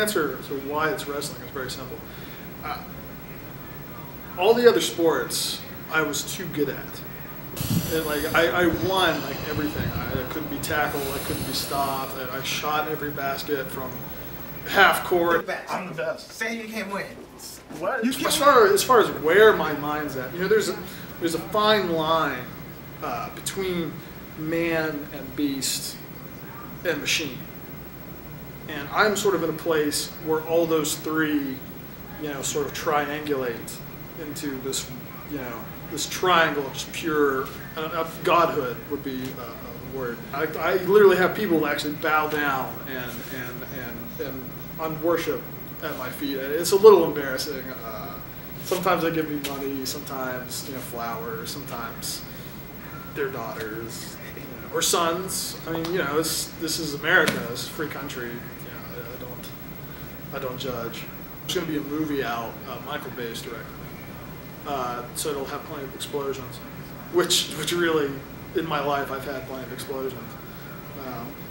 answer to why it's wrestling is very simple. All the other sports I was too good at. And like I won like everything. I couldn't be tackled. I couldn't be stopped. I shot every basket from half court. I'm the best. Say you can't win. What? As far as where my mind's at, you know, there's a fine line between man and beast and machine, and I'm sort of in a place where all those three, you know, sort of triangulate into this, you know, this triangle of just pure godhood would be the word. I literally have people that actually bow down and worship at my feet. It's a little embarrassing. Sometimes they give me money, sometimes, you know, flowers, sometimes their daughters, you know, or sons. I mean, you know, this is America. It's a free country. You know, I don't judge. There's going to be a movie out, Michael Bay's directing. So it'll have plenty of explosions, which really, in my life, I've had plenty of explosions.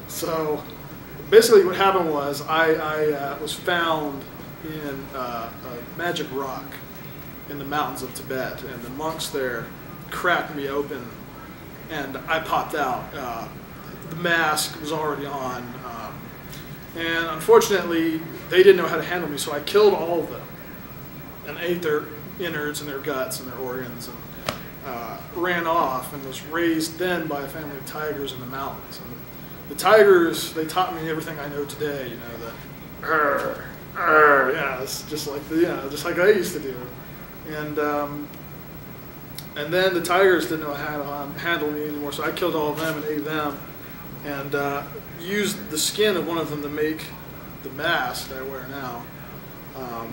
So basically what happened was I was found in a magic rock in the mountains of Tibet, and the monks there cracked me open, and I popped out. The mask was already on, and unfortunately they didn't know how to handle me, so I killed all of them and ate their innards and their guts and their organs, and ran off, and was raised then by a family of tigers in the mountains. And the tigers, they taught me everything I know today. You know, that yeah, it's just like just like I used to do. And then the tigers didn't know how to handle me anymore, so I killed all of them and ate them, and used the skin of one of them to make the mask I wear now.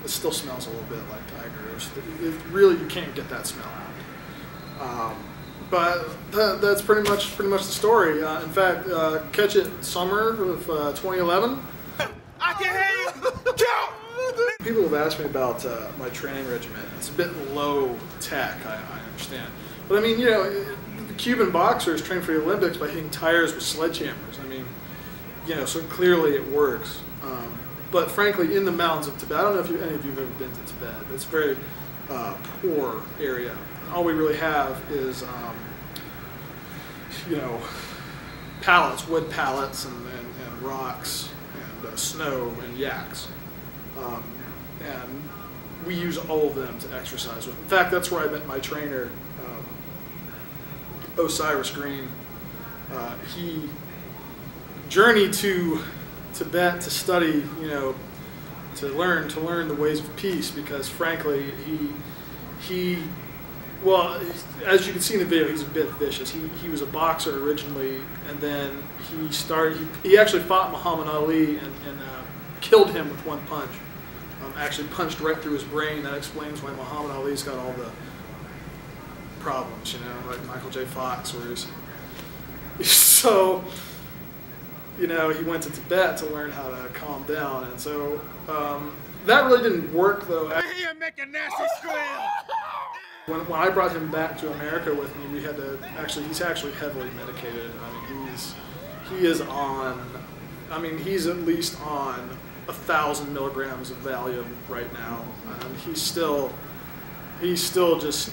It still smells a little bit like tigers. Really, you can't get that smell out. But that's pretty much the story. In fact, catch it summer of 2011. I can hear you. People have asked me about my training regimen. It's a bit low tech, I understand. But I mean, you know, the Cuban boxers train for the Olympics by hitting tires with sledgehammers. I mean, you know, so clearly it works. But frankly, in the mountains of Tibet, I don't know if any of you have ever been to Tibet, but it's a very poor area. All we really have is, you know, pallets, wood pallets, and rocks, and snow, and yaks. And we use all of them to exercise with. In fact, that's where I met my trainer, Osiris Green. He journeyed to Tibet to study, you know, to learn the ways of peace, because frankly, well, as you can see in the video, he's a bit vicious. He was a boxer originally, and then he actually fought Muhammad Ali and killed him with one punch. Actually punched right through his brain. That explains why Muhammad Ali's got all the problems, you know, like Michael J. Fox, where he's so, you know, he went to Tibet to learn how to calm down, and so that really didn't work though. Here, make a nasty squeal. When I brought him back to America with me, we had to he's actually heavily medicated. I mean, he is on, I mean, he's at least on 1,000 milligrams of Valium right now. He's still just,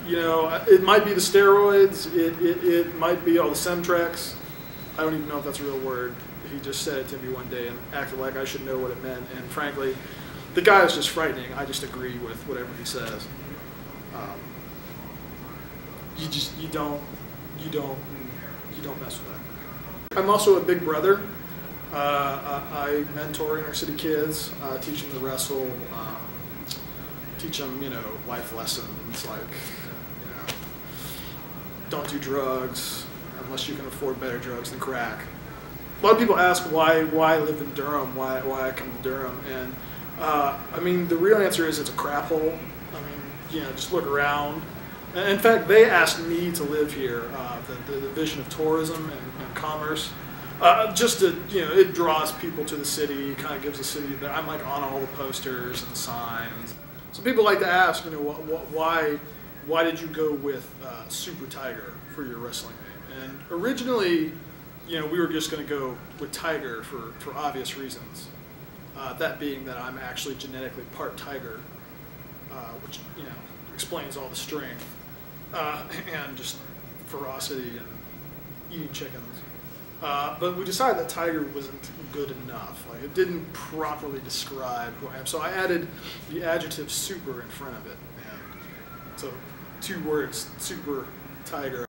you know, it might be the steroids, it might be all the Semtrex. I don't even know if that's a real word. He just said it to me one day and acted like I should know what it meant. And frankly, the guy is just frightening. I just agree with whatever he says. You don't mess with that. I'm also a big brother. I mentor inner city kids, teach them to wrestle, teach them, you know, life lessons like, you know, don't do drugs unless you can afford better drugs than crack. A lot of people ask why I live in Durham, why I come to Durham, and I mean, the real answer is it's a crap hole. I mean, you know, just look around. In fact, they asked me to live here, the Division of Tourism and Commerce. Just to, you know, it draws people to the city, kind of gives the city, I'm like on all the posters and signs. So people like to ask, you know, why did you go with SuperTiger for your wrestling name? And originally, you know, we were just going to go with Tiger for obvious reasons. That being that I'm actually genetically part tiger, which explains all the strength and just ferocity and eating chickens. But we decided that tiger wasn't good enough. Like, it didn't properly describe who I am. So I added the adjective super in front of it. And so 2 words, SuperTiger.